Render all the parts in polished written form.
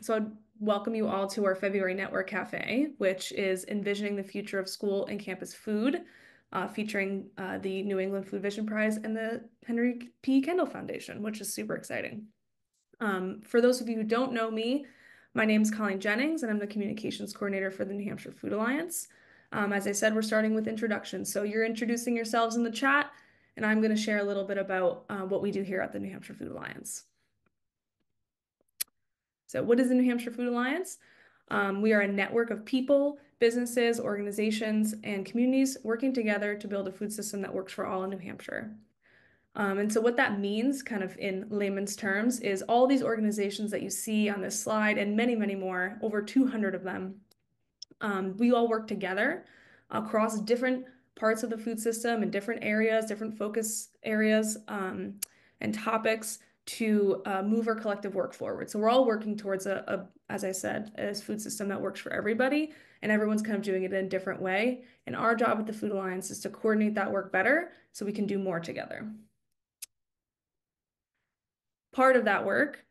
So I'd welcome you all to our February Network Café, which is envisioning the future of school and campus food, featuring the New England Food Vision Prize and the Henry P. Kendall Foundation, which is super exciting. For those of you who don't know me, my name is Colleen Jennings, and I'm the communications coordinator for the New Hampshire Food Alliance. As I said, we're starting with introductions. So you're introducing yourselves in the chat, and I'm going to share a little bit about what we do here at the New Hampshire Food Alliance. So what is the New Hampshire Food Alliance? We are a network of people, businesses, organizations, and communities working together to build a food system that works for all in New Hampshire. And so what that means, kind of in layman's terms, is all these organizations that you see on this slide and many, many more, over 200 of them, we all work together across different parts of the food system and different areas, different focus areas, and topics to move our collective work forward. So we're all working towards as I said, a food system that works for everybody, and everyone's kind of doing it in a different way. And our job at the Food Alliance is to coordinate that work better so we can do more together. Part of that work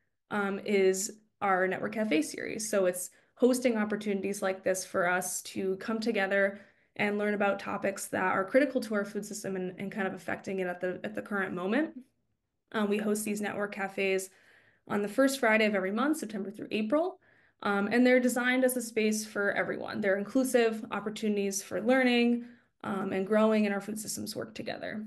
is our Network Cafe series. So it's hosting opportunities like this for us to come together and learn about topics that are critical to our food system and kind of affecting it at the current moment. We host these network cafes on the first Friday of every month, September through April. And they're designed as a space for everyone. They're inclusive opportunities for learning and growing, and our food systems work together.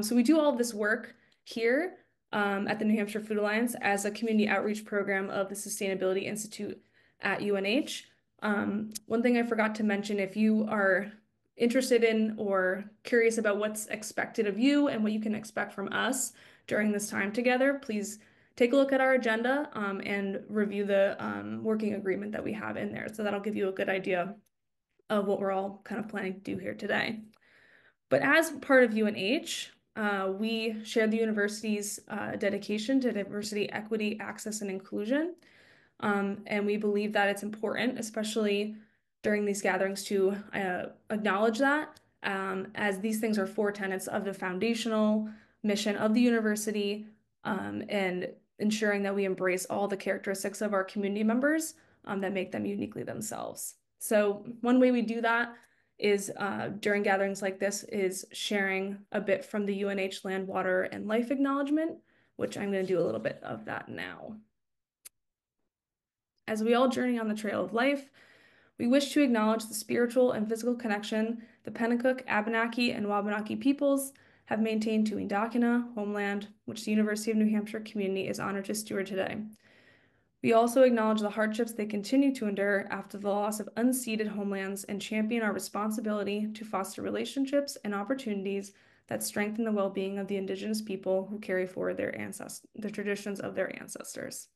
So we do all of this work here at the New Hampshire Food Alliance as a community outreach program of the Sustainability Institute at UNH. One thing I forgot to mention, if you are interested in or curious about what's expected of you and what you can expect from us during this time together, please take a look at our agenda and review the working agreement that we have in there. So that'll give you a good idea of what we're all kind of planning to do here today. But as part of UNH, we share the university's dedication to diversity, equity, access, and inclusion. And we believe that it's important, especially during these gatherings, to acknowledge that, as these things are four tenets of the foundational mission of the university, and ensuring that we embrace all the characteristics of our community members that make them uniquely themselves. So one way we do that is during gatherings like this is sharing a bit from the UNH Land, Water, and Life Acknowledgement, which I'm going to do a little bit of that now. As we all journey on the trail of life, we wish to acknowledge the spiritual and physical connection the Pennacook, Abenaki, and Wabanaki peoples have maintained to Indakina, homeland, which the University of New Hampshire community is honored to steward today. We also acknowledge the hardships they continue to endure after the loss of unceded homelands and champion our responsibility to foster relationships and opportunities that strengthen the well-being of the Indigenous people who carry forward the traditions of their ancestors.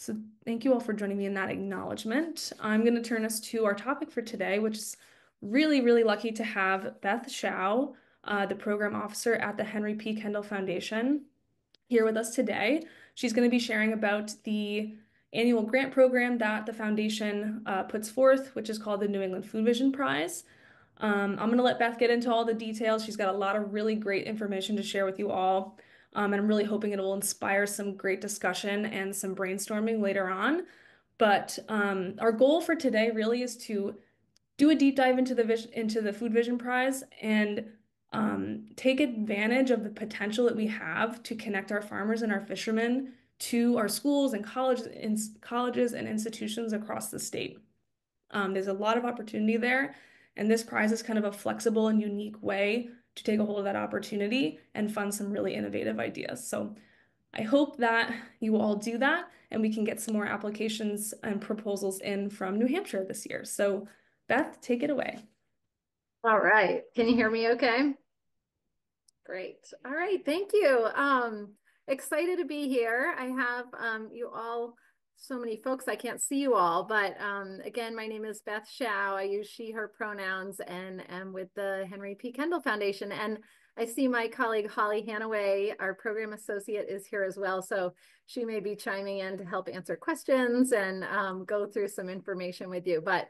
So thank you all for joining me in that acknowledgement. I'm going to turn us to our topic for today, which is really, really lucky to have Beth Zschau, the program officer at the Henry P. Kendall Foundation, here with us today. She's going to be sharing about the annual grant program that the foundation puts forth, which is called the New England Food Vision Prize. I'm going to let Beth get into all the details. She's got a lot of really great information to share with you all. And I'm really hoping it will inspire some great discussion and some brainstorming later on. But our goal for today really is to do a deep dive into the Food Vision Prize and take advantage of the potential that we have to connect our farmers and our fishermen to our schools and colleges and institutions across the state. There's a lot of opportunity there, and this prize is kind of a flexible and unique way to take a hold of that opportunity and fund some really innovative ideas. So I hope that you will all do that and we can get some more applications and proposals in from New Hampshire this year. So Beth, take it away. All right. Can you hear me okay? Great. All right. Thank you. Excited to be here. I have you all, so many folks, I can't see you all, but again, my name is Beth Zschau. I use she, her pronouns and am with the Henry P. Kendall Foundation. And I see my colleague Holly Hanaway, our program associate, is here as well. So she may be chiming in to help answer questions and go through some information with you. But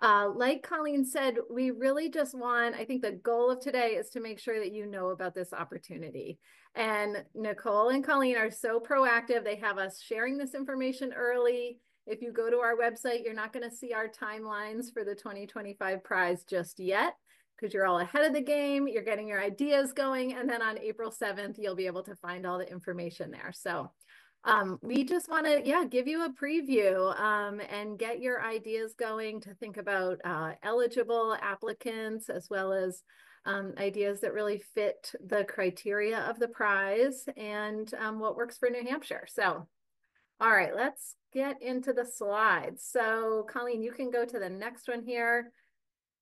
Like Colleen said, we really just want, I think the goal of today is to make sure that you know about this opportunity. And Nicole and Colleen are so proactive. They have us sharing this information early. If you go to our website, you're not going to see our timelines for the 2025 prize just yet, because you're all ahead of the game. You're getting your ideas going. And then on April 7th, you'll be able to find all the information there. So we just want to, yeah, give you a preview and get your ideas going to think about eligible applicants, as well as ideas that really fit the criteria of the prize and what works for New Hampshire. So, all right, let's get into the slides. So Colleen, you can go to the next one here.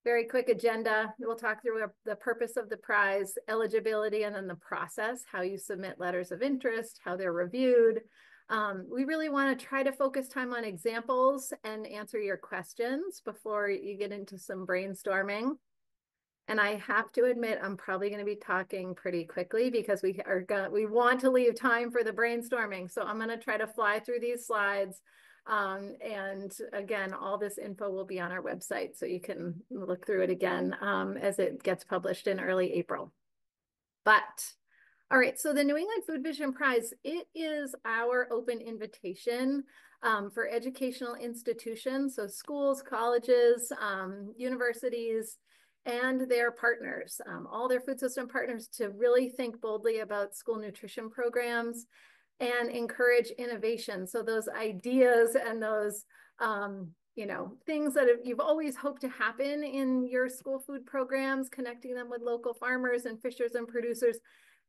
Very quick agenda. We'll talk through the purpose of the prize, eligibility, and then the process, how you submit letters of interest, how they're reviewed. We really want to try to focus time on examples and answer your questions before you get into some brainstorming. And I have to admit, I'm probably going to be talking pretty quickly because we want to leave time for the brainstorming. So I'm going to try to fly through these slides. And again, all this info will be on our website, so you can look through it again as it gets published in early April. But all right, so the New England Food Vision Prize, it is our open invitation for educational institutions, so schools, colleges, universities, and their partners, all their food system partners, to really think boldly about school nutrition programs and encourage innovation. So those ideas and those, you know, things that you've always hoped to happen in your school food programs, connecting them with local farmers and fishers and producers.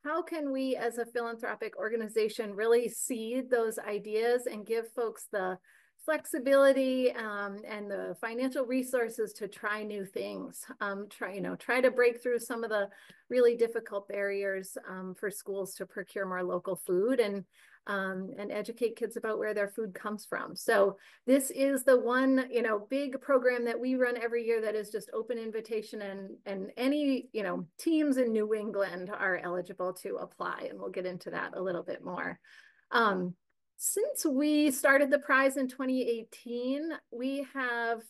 How can we as a philanthropic organization really seed those ideas and give folks the flexibility and the financial resources to try new things, try to break through some of the really difficult barriers for schools to procure more local food and educate kids about where their food comes from. So this is the one, big program that we run every year that is just open invitation, and any, teams in New England are eligible to apply, and we'll get into that a little bit more. Since we started the prize in 2018, we have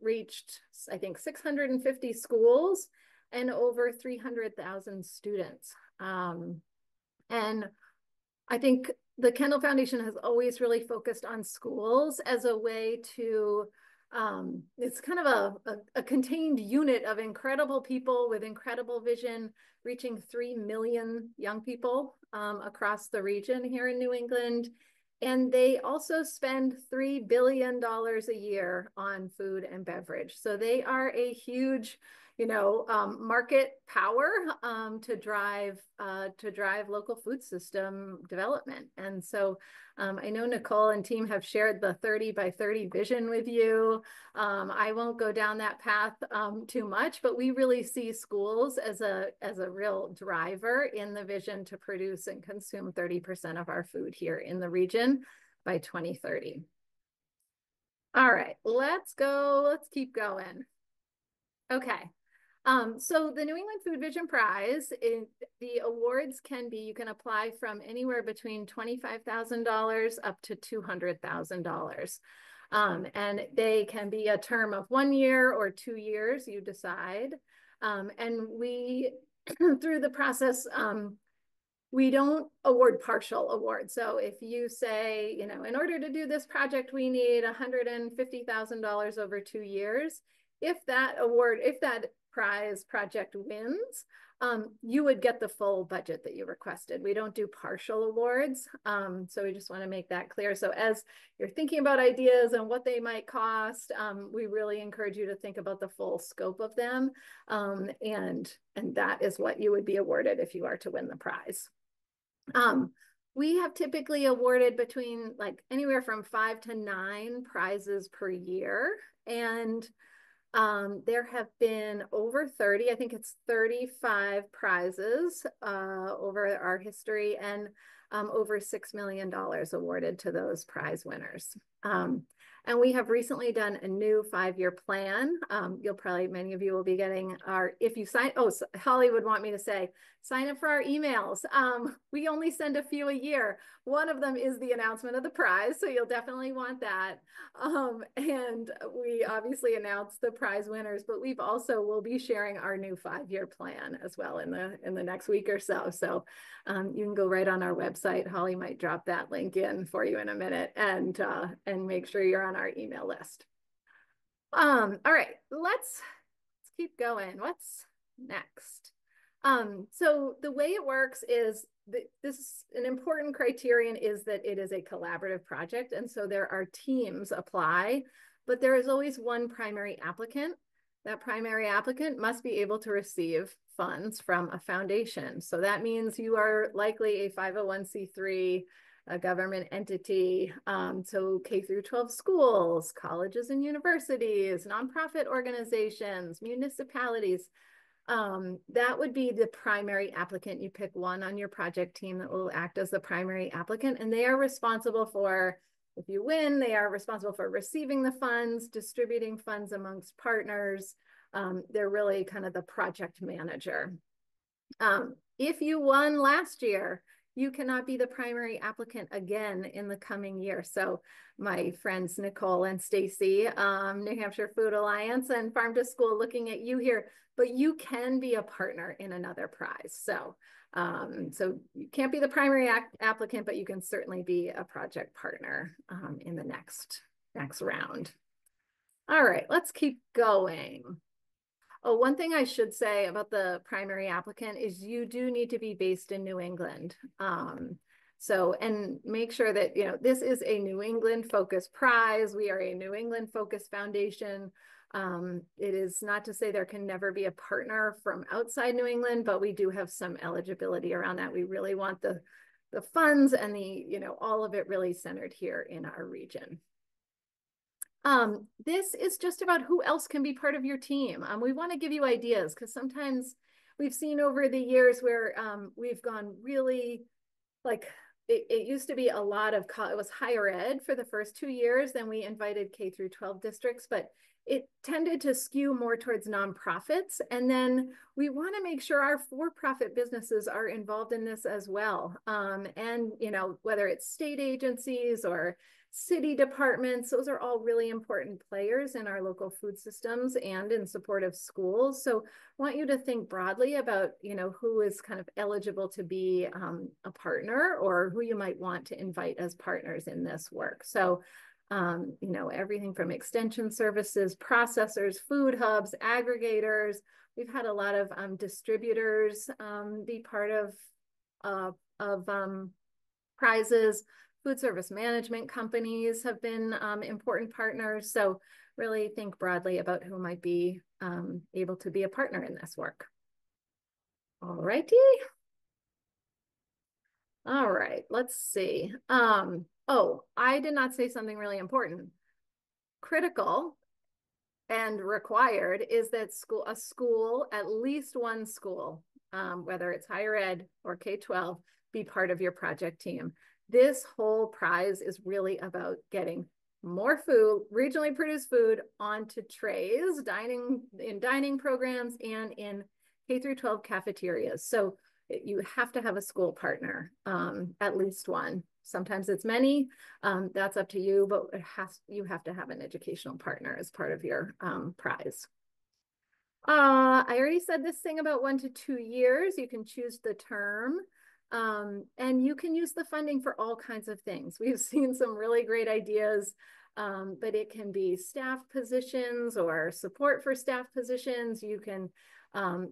reached, I think, 650 schools and over 300,000 students. And I think the Kendall Foundation has always really focused on schools as a way to, it's kind of a contained unit of incredible people with incredible vision, reaching 3 million young people across the region here in New England. And they also spend $3 billion a year on food and beverage. So they are a huge, market power to drive local food system development. And so I know Nicole and team have shared the 30 by 30 vision with you. I won't go down that path too much, but we really see schools as a real driver in the vision to produce and consume 30% of our food here in the region by 2030. All right, let's keep going. Okay. So the New England Food Vision Prize, the awards you can apply from anywhere between $25,000 up to $200,000. And they can be a term of 1 year or 2 years, you decide. And we, through the process, we don't award partial awards. So if you say, in order to do this project, we need $150,000 over 2 years, if that prize project wins, you would get the full budget that you requested. We don't do partial awards. So we just want to make that clear. So as you're thinking about ideas and what they might cost, we really encourage you to think about the full scope of them. And that is what you would be awarded if you are to win the prize. We have typically awarded between anywhere from 5 to 9 prizes per year. And there have been over 30, I think it's 35 prizes over our history. And over $6 million awarded to those prize winners. And we have recently done a new 5-year plan. Many of you will be getting if you sign, so Holly would want me to say, sign up for our emails. We only send a few a year. One of them is the announcement of the prize, so you'll definitely want that. And we obviously announce the prize winners, but we'll be sharing our new 5-year plan as well in the next week or so. So you can go right on our website. Holly might drop that link in for you in a minute, and make sure you're on our email list. All right, let's keep going. What's next? So the way it works is an important criterion is that it is a collaborative project. And so there are teams apply, but there is always one primary applicant. That primary applicant must be able to receive funds from a foundation. So that means you are likely a 501c3, a government entity, so K through 12 schools, colleges and universities, nonprofit organizations, municipalities. That would be the primary applicant. You pick one on your project team that will act as the primary applicant, and they are responsible for, if you win, they are responsible for receiving the funds, distributing funds amongst partners. They're really kind of the project manager. If you won last year, you cannot be the primary applicant again in the coming year. So my friends Nicole and Stacy, New Hampshire Food Alliance and Farm to School, looking at you here, but you can be a partner in another prize. So you can't be the primary applicant, but you can certainly be a project partner in the next round. All right, let's keep going. Oh, one thing I should say about the primary applicant is you do need to be based in New England. And make sure that, this is a New England focused prize. We are a New England focused foundation. It is not to say there can never be a partner from outside New England, but we do have some eligibility around that. We really want the funds and all of it really centered here in our region. This is just about who else can be part of your team. We want to give you ideas because sometimes we've seen over the years where we've gone really it used to be a lot of, it was higher ed for the first 2 years, then we invited K through 12 districts, but it tended to skew more towards nonprofits. And then we want to make sure our for-profit businesses are involved in this as well. And, whether it's state agencies or city departments, those are all really important players in our local food systems and in support of schools. So I want you to think broadly about, who is kind of eligible to be a partner or who you might want to invite as partners in this work. So, everything from extension services, processors, food hubs, aggregators. We've had a lot of distributors be part of prizes. Food service management companies have been important partners. So really think broadly about who might be able to be a partner in this work. All righty. All right, let's see. I did not say something really important. Critical and required is that at least one school, whether it's higher ed or K-12, be part of your project team. This whole prize is really about getting more food, regionally produced food, onto trays, in dining programs and in K through 12 cafeterias. So you have to have a school partner, at least one. Sometimes it's many, that's up to you, but you have to have an educational partner as part of your prize. I already said this thing about 1 to 2 years. You can choose the term. And you can use the funding for all kinds of things. We've seen some really great ideas, but it can be staff positions or support for staff positions. You can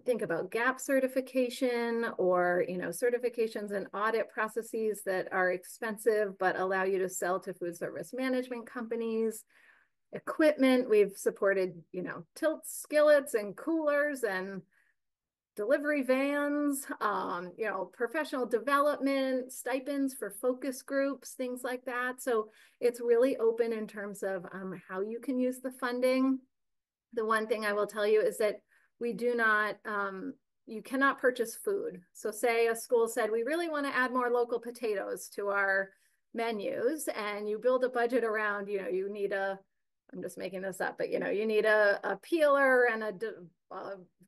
think about gap certification or, certifications and audit processes that are expensive, but allow you to sell to food service management companies. Equipment, we've supported, tilt skillets and coolers and delivery vans, professional development, stipends for focus groups, things like that. So it's really open in terms of how you can use the funding. The one thing I will tell you is that we do not you cannot purchase food. So say a school said, we really want to add more local potatoes to our menus, and you build a budget around, you need I'm just making this up, but you need a peeler and a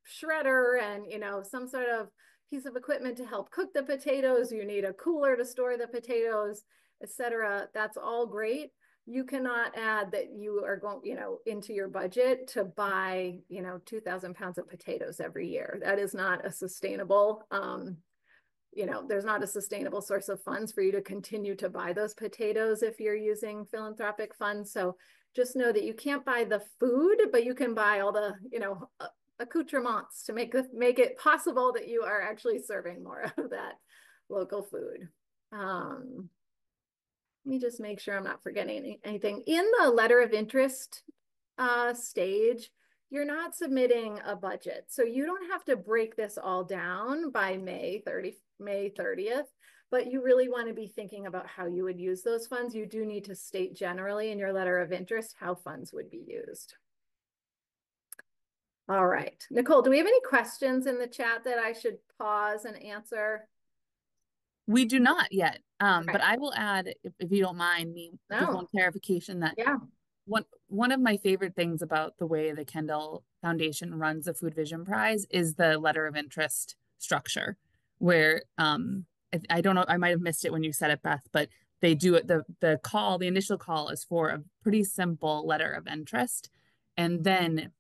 shredder and, some sort of piece of equipment to help cook the potatoes. You need a cooler to store the potatoes, etc. That's all great. You cannot add that you are going, into your budget to buy, 2,000 pounds of potatoes every year. That is not a sustainable, there's not a sustainable source of funds for you to continue to buy those potatoes if you're using philanthropic funds. So just know that you can't buy the food, but you can buy all the, accoutrements to make it possible that you are actually serving more of that local food. Let me just make sure I'm not forgetting anything. In the letter of interest stage, you're not submitting a budget. So you don't have to break this all down by May 30th, but you really want to be thinking about how you would use those funds. You do need to state generally in your letter of interest how funds would be used. All right. Nicole, do we have any questions in the chat that I should pause and answer? We do not yet. Okay. But I will add, if you don't mind me, just one clarification that Yeah. one of my favorite things about the way the Kendall Foundation runs the Food Vision Prize is the letter of interest structure, where I don't know, I might have missed it when you said it, Beth, but they do it, the initial call is for a pretty simple letter of interest. And then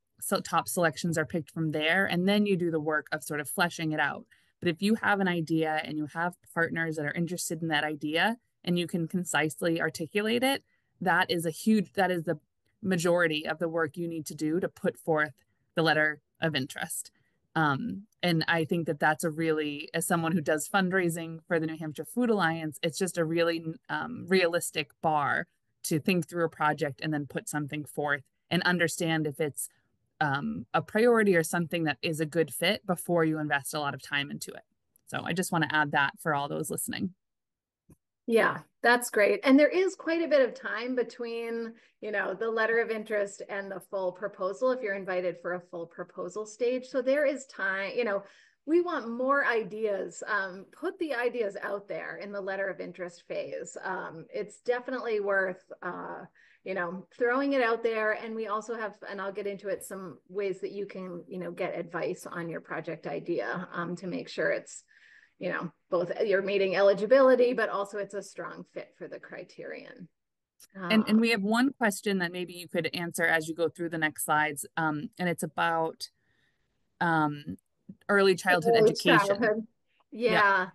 top selections are picked from there. And then you do the work of sort of fleshing it out. But if you have an idea and you have partners that are interested in that idea and you can concisely articulate it, that is the majority of the work you need to do to put forth the letter of interest. And I think that that's as someone who does fundraising for the New Hampshire Food Alliance, it's just a really realistic bar to think through a project and then put something forth and understand if it's a priority or something that is a good fit before you invest a lot of time into it. So I just want to add that for all those listening. Yeah, that's great. And there is quite a bit of time between, the letter of interest and the full proposal if you're invited for a full proposal stage. So there is time, we want more ideas. Put the ideas out there in the letter of interest phase. It's definitely worth, throwing it out there. And we also have, and I'll get into it, some ways that you can, get advice on your project idea to make sure it's, both you're meeting eligibility, but also it's a strong fit for the criterion. And we have one question that maybe you could answer as you go through the next slides. And it's about early childhood education. Yeah. Yep.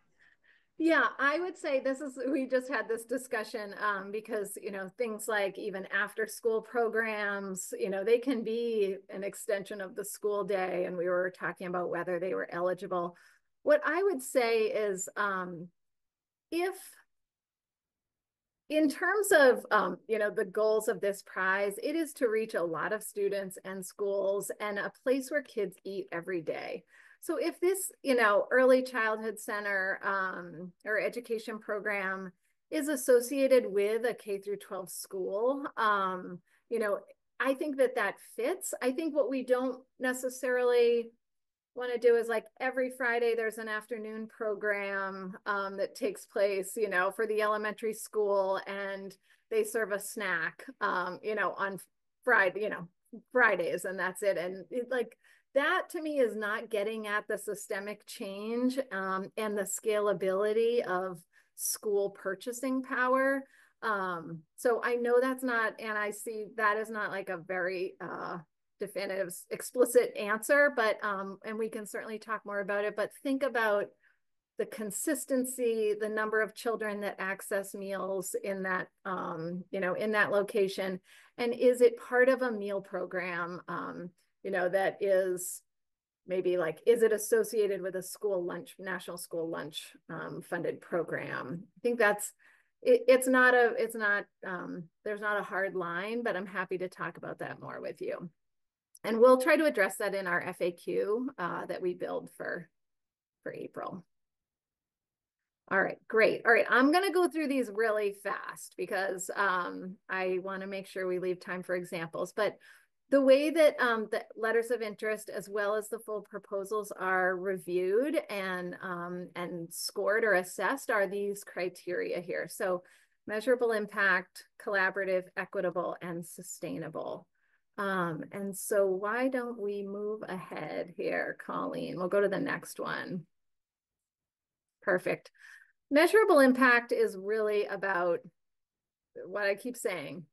Yeah, I would say we just had this discussion because, things like even after school programs, they can be an extension of the school day. And we were talking about whether they were eligible. What I would say is if in terms of, the goals of this prize, it is to reach a lot of students and schools and a place where kids eat every day. So if this, early childhood center or education program is associated with a K through 12 school, I think that fits. I think what we don't necessarily want to do is like every Friday there's an afternoon program that takes place, for the elementary school, and they serve a snack, on Fridays, and that's it. And that to me is not getting at the systemic change and the scalability of school purchasing power. So I know that's not, and I see that is not like a very definitive, explicit answer, but and we can certainly talk more about it, but think about the consistency, the number of children that access meals in that, in that location. And is it part of a meal program, that is maybe like, is it associated with a school lunch, national school lunch funded program? I think that's, there's not a hard line, but I'm happy to talk about that more with you. And we'll try to address that in our FAQ that we build for April. All right, great. All right, I'm going to go through these really fast because I want to make sure we leave time for examples. But The way that the letters of interest as well as the full proposals are reviewed and scored or assessed are these criteria here. So measurable impact, collaborative, equitable, and sustainable. And so why don't we move ahead here, Colleen? We'll go to the next one. Perfect. Measurable impact is really about what I keep saying.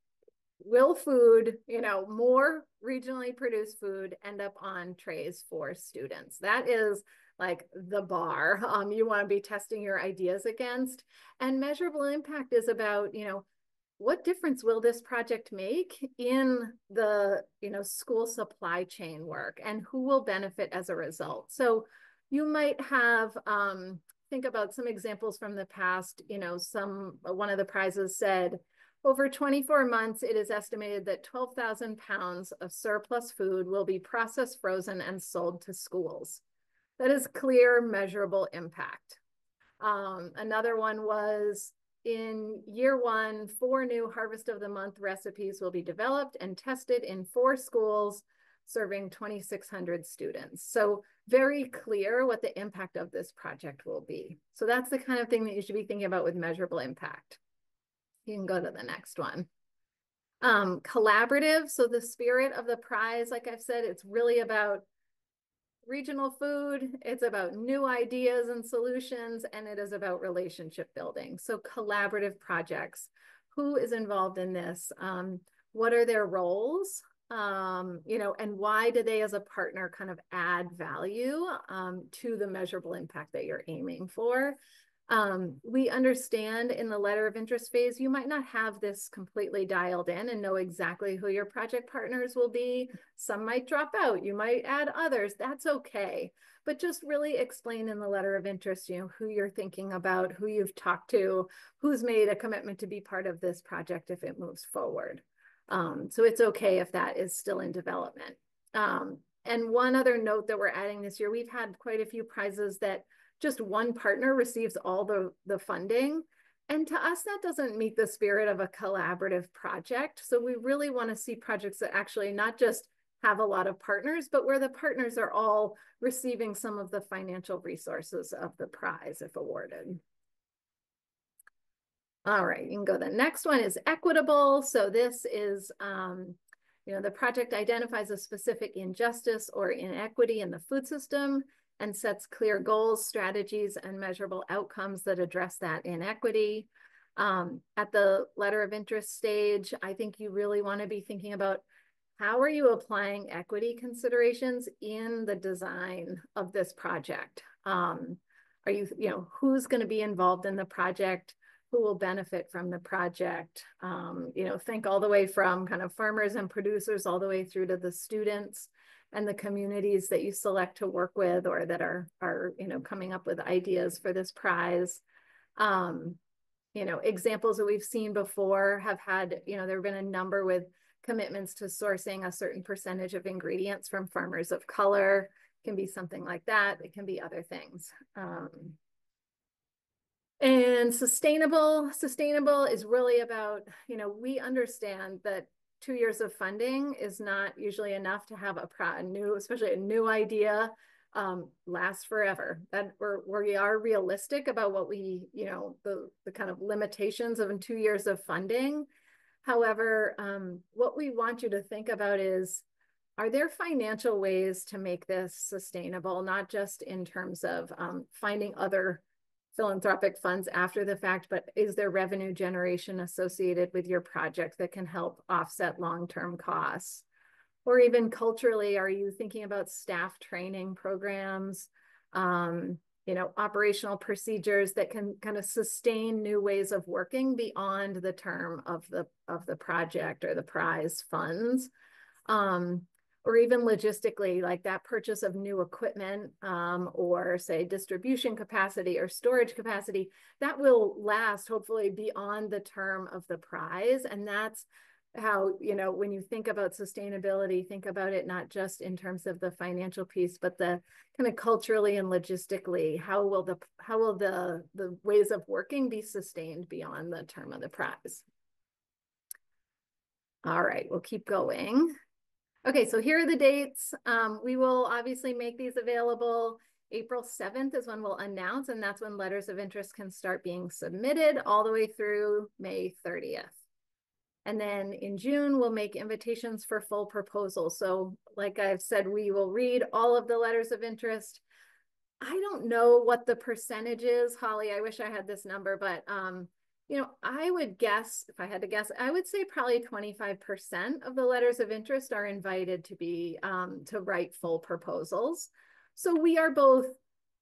Will food, more regionally produced food end up on trays for students? That is like the bar you want to be testing your ideas against. And measurable impact is about, what difference will this project make in the, school supply chain work, and who will benefit as a result? So you might have, think about some examples from the past, one of the prizes said, over 24 months, it is estimated that 12,000 pounds of surplus food will be processed, frozen, and sold to schools. That is clear, measurable impact. Another one was, in year 1, 4 new Harvest of the Month recipes will be developed and tested in 4 schools, serving 2,600 students. So very clear what the impact of this project will be. So that's the kind of thing that you should be thinking about with measurable impact. You can go to the next one. Collaborative. So the spirit of the prize, like I've said, it's really about regional food. It's about new ideas and solutions, and it is about relationship building. So collaborative projects. Who is involved in this? What are their roles? And why do they as a partner kind of add value to the measurable impact that you're aiming for? We understand in the letter of interest phase, you might not have this completely dialed in and know exactly who your project partners will be. Some might drop out, you might add others, that's okay. But just really explain in the letter of interest, who you're thinking about, who you've talked to, who's made a commitment to be part of this project if it moves forward. So it's okay if that is still in development. And one other note that we're adding this year, we've had quite a few prizes that just one partner receives all the funding. And to us, that doesn't meet the spirit of a collaborative project. So we really want to see projects that actually not just have a lot of partners, but where the partners are all receiving some of the financial resources of the prize if awarded. All right, you can go. The next one is equitable. So this is, the project identifies a specific injustice or inequity in the food system and sets clear goals, strategies, and measurable outcomes that address that inequity. At the letter of interest stage, I think you really want to be thinking about, how are you applying equity considerations in the design of this project? Who's going to be involved in the project? Who will benefit from the project? Think all the way from kind of farmers and producers all the way through to the students and the communities that you select to work with or that are coming up with ideas for this prize. Examples that we've seen before have had, there have been a number with commitments to sourcing a certain percentage of ingredients from farmers of color. It can be something like that. It can be other things. And sustainable is really about, we understand that 2 years of funding is not usually enough to have especially a new idea last forever. That we are realistic about what we, the kind of limitations of 2 years of funding. However, what we want you to think about is, are there financial ways to make this sustainable, not just in terms of finding other philanthropic funds after the fact, but is there revenue generation associated with your project that can help offset long-term costs? Or even culturally, are you thinking about staff training programs, operational procedures that can kind of sustain new ways of working beyond the term of the project or the prize funds? Or even logistically, like that purchase of new equipment or say distribution capacity or storage capacity, that will last hopefully beyond the term of the prize. And that's how, when you think about sustainability, think about it not just in terms of the financial piece, but the kind of culturally and logistically, how will the ways of working be sustained beyond the term of the prize? All right, we'll keep going. Okay, so here are the dates. We will obviously make these available. April 7th is when we'll announce, and that's when letters of interest can start being submitted all the way through May 30th. And then in June, we'll make invitations for full proposals. So like I've said, we will read all of the letters of interest. I don't know what the percentage is, Holly. I wish I had this number, but you know, I would guess, if I had to guess, I would say probably 25% of the letters of interest are invited to be to write full proposals. So we are both,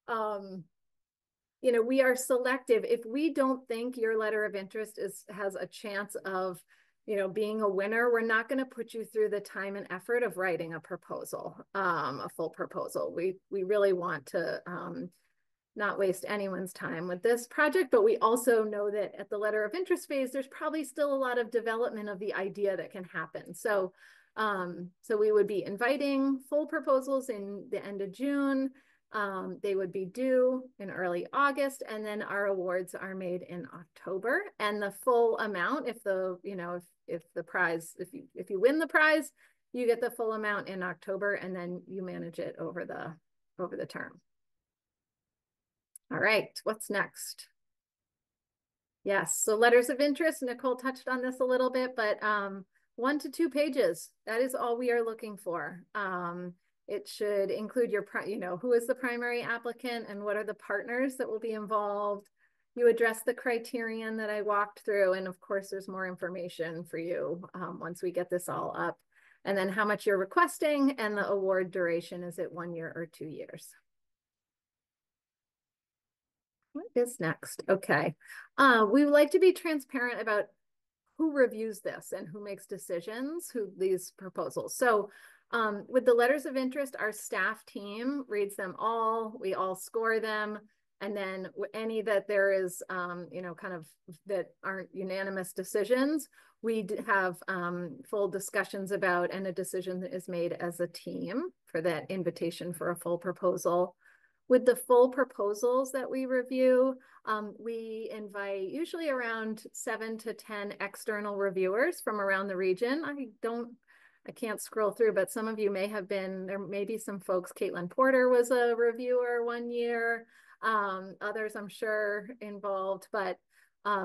you know, we are selective. If we don't think your letter of interest has a chance of, you know, being a winner, we're not going to put you through the time and effort of writing a proposal, a full proposal. We really want to not waste anyone's time with this project, but we also know that at the letter of interest phase, there's probably still a lot of development of the idea that can happen. So, so we would be inviting full proposals in the end of June. They would be due in early August, and then our awards are made in October. And the full amount, if the, you know, if the prize, if you win the prize, you get the full amount in October, and then you manage it over the term. All right, what's next? Yes, so letters of interest, Nicole touched on this a little bit, but 1 to 2 pages, that is all we are looking for. It should include your, you know, who is the primary applicant and what are the partners that will be involved. You address the criterion that I walked through, and of course there's more information for you once we get this all up. And then how much you're requesting, and the award duration, is it 1 year or 2 years? What is next? Okay. We would like to be transparent about who reviews this and who makes decisions, who these proposals. So with the letters of interest, our staff team reads them all. We all score them. And then any that there is, you know, kind of that aren't unanimous decisions, we have full discussions about, and a decision that is made as a team for that invitation for a full proposal. With the full proposals that we review, we invite usually around 7 to 10 external reviewers from around the region. I can't scroll through, but some of you may have been, there may be some folks. Caitlin Porter was a reviewer 1 year. Others I'm sure involved, but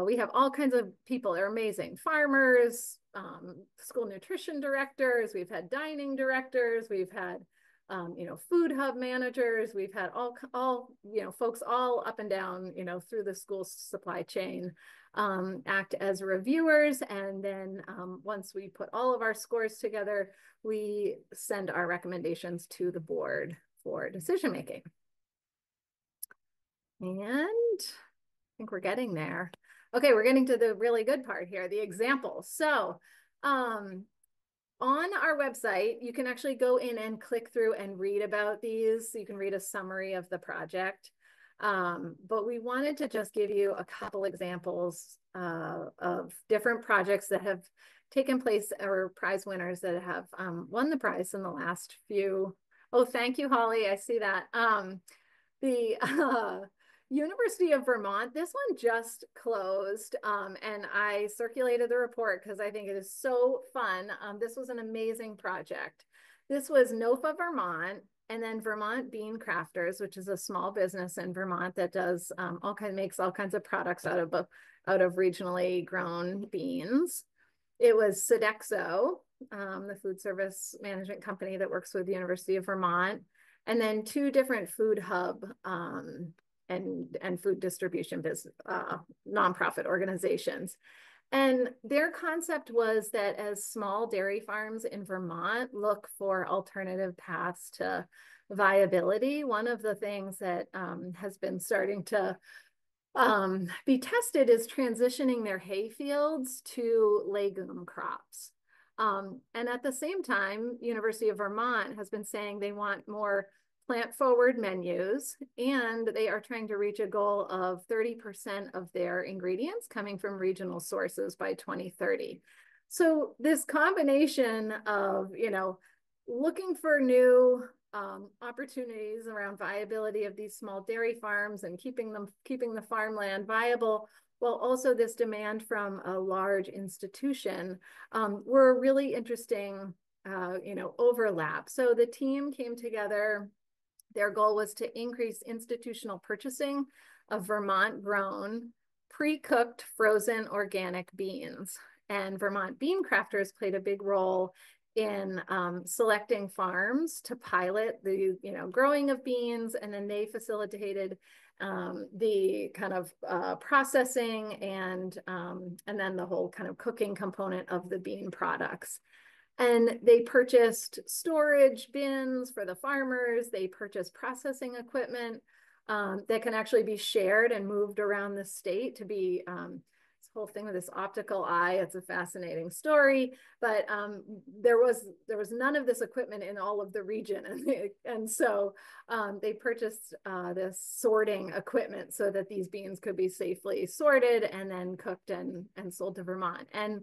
we have all kinds of people. They're amazing. Farmers, school nutrition directors, we've had dining directors, we've had you know, food hub managers, we've had all, you know, folks all up and down, you know, through the school supply chain act as reviewers. And then once we put all of our scores together, we send our recommendations to the board for decision making. And I think we're getting there. Okay, we're getting to the really good part here, the examples. So on our website, you can actually go in and click through and read about these. You can read a summary of the project. But we wanted to just give you a couple examples of different projects that have taken place, or prize winners that have won the prize in the last few. Oh, thank you, Holly. I see that. The University of Vermont, this one just closed, and I circulated the report because I think it is so fun. This was an amazing project. This was NOFA Vermont, and then Vermont Bean Crafters, which is a small business in Vermont that does makes all kinds of products out of regionally grown beans. It was Sodexo, the food service management company that works with the University of Vermont, and then 2 different food hub and food distribution business nonprofit organizations. And their concept was that as small dairy farms in Vermont look for alternative paths to viability, one of the things that has been starting to be tested is transitioning their hay fields to legume crops. And at the same time, University of Vermont has been saying they want more plant-forward menus, and they are trying to reach a goal of 30% of their ingredients coming from regional sources by 2030. So this combination of, you know, looking for new opportunities around viability of these small dairy farms and keeping the farmland viable, while also this demand from a large institution, were really interesting overlap. So the team came together. Their goal was to increase institutional purchasing of Vermont grown, pre-cooked frozen organic beans. And Vermont bean crafters played a big role in selecting farms to pilot the growing of beans, and then they facilitated the kind of processing and then the whole kind of cooking component of the bean products. And they purchased storage bins for the farmers. They purchased processing equipment that can actually be shared and moved around the state to be this whole thing with this optical eye. It's a fascinating story, but there was none of this equipment in all of the region, and so they purchased this sorting equipment so that these beans could be safely sorted and then cooked and sold to Vermont. And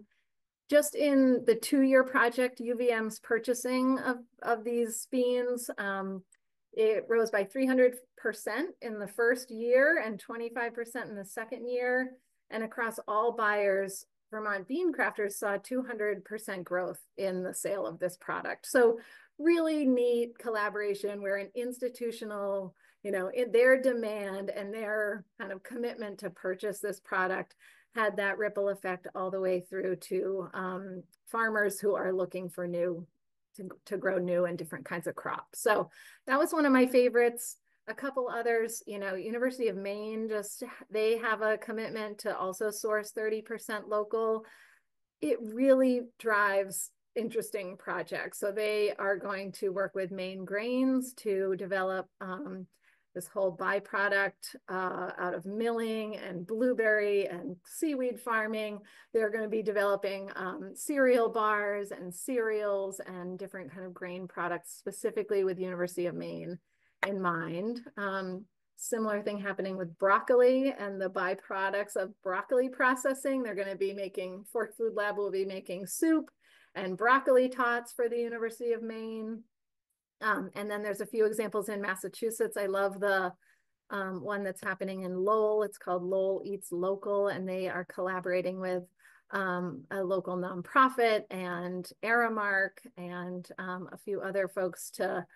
just in the 2-year project, UVM's purchasing of these beans, it rose by 300% in the first year and 25% in the second year. And across all buyers, Vermont bean crafters saw 200% growth in the sale of this product. So really neat collaboration where an institutional, in their demand and their kind of commitment to purchase this product had that ripple effect all the way through to farmers who are looking for to grow new and different kinds of crops. So that was one of my favorites. A couple others, University of Maine, they have a commitment to also source 30% local. It really drives interesting projects. So they are going to work with Maine Grains to develop this whole byproduct out of milling and blueberry and seaweed farming. They're going to be developing cereal bars and cereals and different kind of grain products specifically with University of Maine in mind. Similar thing happening with broccoli and the byproducts of broccoli processing. They're going to be making, Fork Food Lab will be making soup and broccoli tots for the University of Maine. And then there's a few examples in Massachusetts. I love the one that's happening in Lowell. It's called Lowell Eats Local, and they are collaborating with a local nonprofit and Aramark and a few other folks to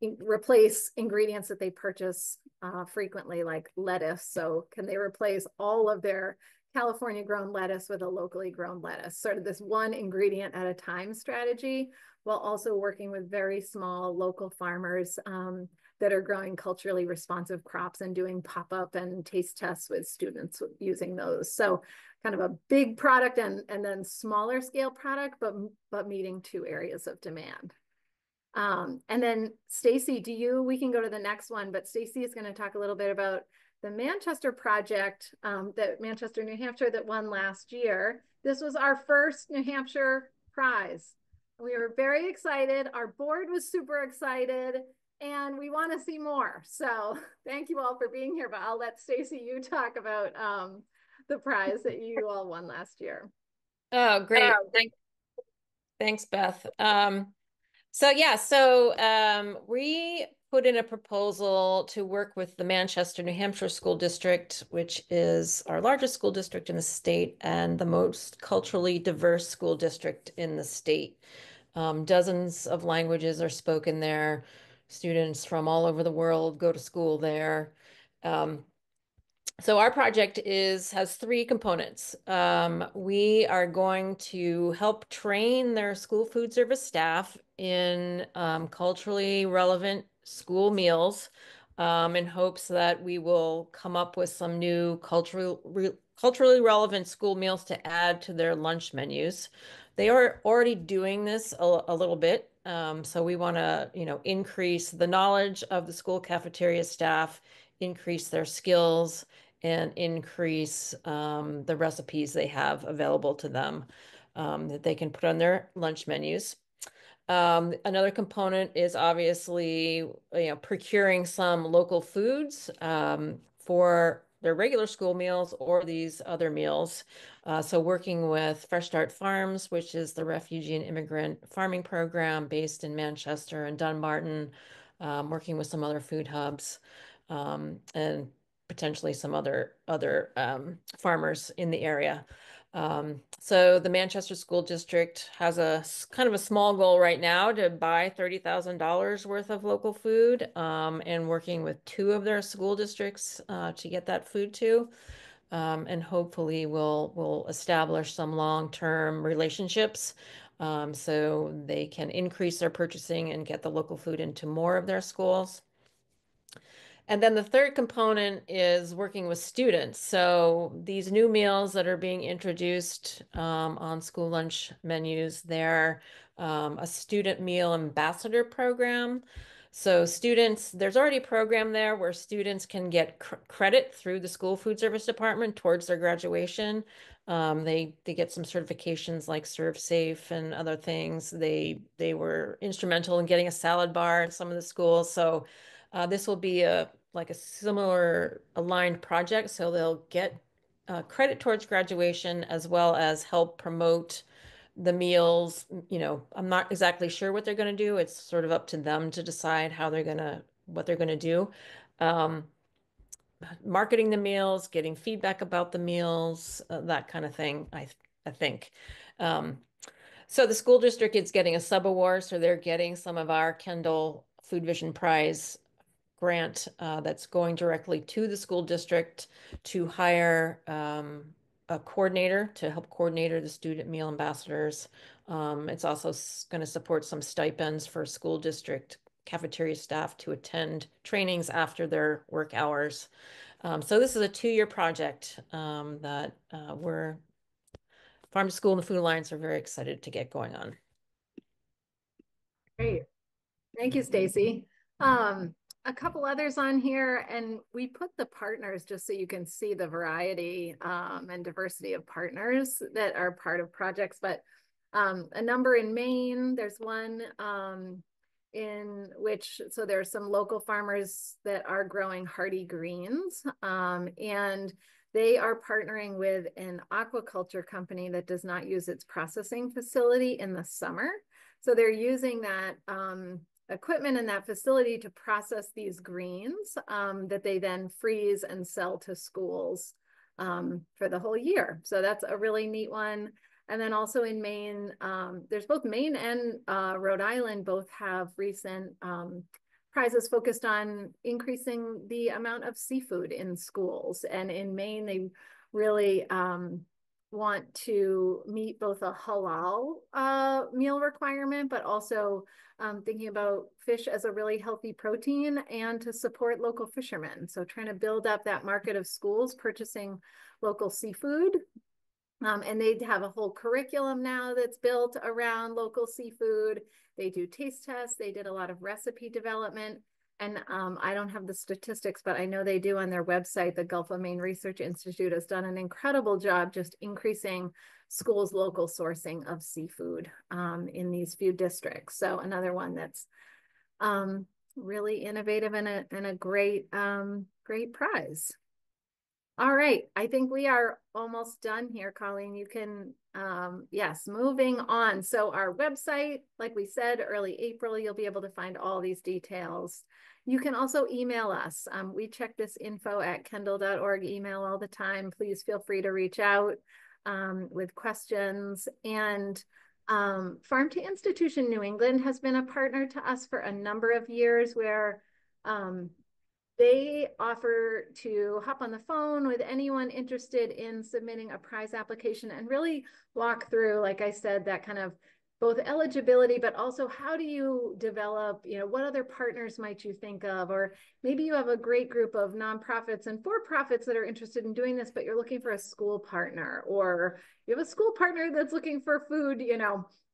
replace ingredients that they purchase frequently, like lettuce. So can they replace all of their California grown lettuce with a locally grown lettuce? Sort of this one ingredient at a time strategy, while also working with very small local farmers that are growing culturally responsive crops and doing pop-up and taste tests with students using those. So kind of a big product and then smaller scale product, but meeting 2 areas of demand. And then Stacy, we can go to the next one, but Stacy is going to talk a little bit about the Manchester project, that Manchester, New Hampshire, that won last year. This was our first New Hampshire prize. We were very excited. Our board was super excited, and we want to see more. So thank you all for being here, but I'll let Stacy, you talk about the prize that you all won last year. Oh, great. Thanks, Beth. So we put in a proposal to work with the Manchester, New Hampshire School District, which is our largest school district in the state and the most culturally diverse school district in the state. Dozens of languages are spoken there. Students from all over the world go to school there. So our project has 3 components. We are going to help train their school food service staff in culturally relevant school meals in hopes that we will come up with some new culturally relevant school meals to add to their lunch menus. They are already doing this a little bit. So we want to, increase the knowledge of the school cafeteria staff, increase their skills, and increase the recipes they have available to them that they can put on their lunch menus. Another component is obviously, procuring some local foods for their regular school meals or these other meals. So working with Fresh Start Farms, which is the refugee and immigrant farming program based in Manchester and Dunbarton, working with some other food hubs, and potentially some other farmers in the area. So the Manchester School District has a kind of a small goal right now to buy $30,000 worth of local food, and working with 2 of their school districts to get that food to. And hopefully we'll establish some long-term relationships, so they can increase their purchasing and get the local food into more of their schools. And then the third component is working with students. So these new meals that are being introduced on school lunch menus, they're a student meal ambassador program. So students, there's already a program there where students can get credit through the school food service department towards their graduation. They get some certifications like Serve Safe and other things. They were instrumental in getting a salad bar in some of the schools. So this will be like a similar aligned project, so they'll get credit towards graduation as well as help promote the meals. I'm not exactly sure what they're going to do. It's sort of up to them to decide what they're going to do. Marketing the meals, getting feedback about the meals, that kind of thing, I think. So the school district is getting a sub-award, so they're getting some of our Kendall Food Vision Prize grant that's going directly to the school district to hire a coordinator to help coordinate the student meal ambassadors. It's also going to support some stipends for school district cafeteria staff to attend trainings after their work hours. So this is a 2-year project that we're Farm to School and the Food Alliance are very excited to get going on. Great. Thank you, Stacy. A couple others on here, and we put the partners just so you can see the variety and diversity of partners that are part of projects, but a number in Maine, there's one in which, so there's some local farmers that are growing hardy greens, and they are partnering with an aquaculture company that does not use its processing facility in the summer. So they're using that equipment in that facility to process these greens that they then freeze and sell to schools for the whole year. So that's a really neat one. And then also in Maine, there's both Maine and Rhode Island both have recent prizes focused on increasing the amount of seafood in schools. And in Maine, they really want to meet both a halal meal requirement, but also thinking about fish as a really healthy protein and to support local fishermen. So trying to build up that market of schools purchasing local seafood. And they have a whole curriculum now that's built around local seafood. They do taste tests. They did a lot of recipe development. And I don't have the statistics, but I know they do on their website. The Gulf of Maine Research Institute has done an incredible job just increasing schools' local sourcing of seafood in these few districts. So another one that's really innovative and a great, great prize. All right, I think we are almost done here, Colleen. You can, yes, moving on. So our website, like we said, early April, you'll be able to find all these details. You can also email us. We check this info@kendall.org email all the time. Please feel free to reach out with questions. And Farm to Institution New England has been a partner to us for a number of years where they offer to hop on the phone with anyone interested in submitting a prize application and really walk through, like I said, that kind of both eligibility, but also how do you develop, what other partners might you think of? Or maybe you have a great group of nonprofits and for-profits that are interested in doing this, but you're looking for a school partner, or you have a school partner that's looking for food,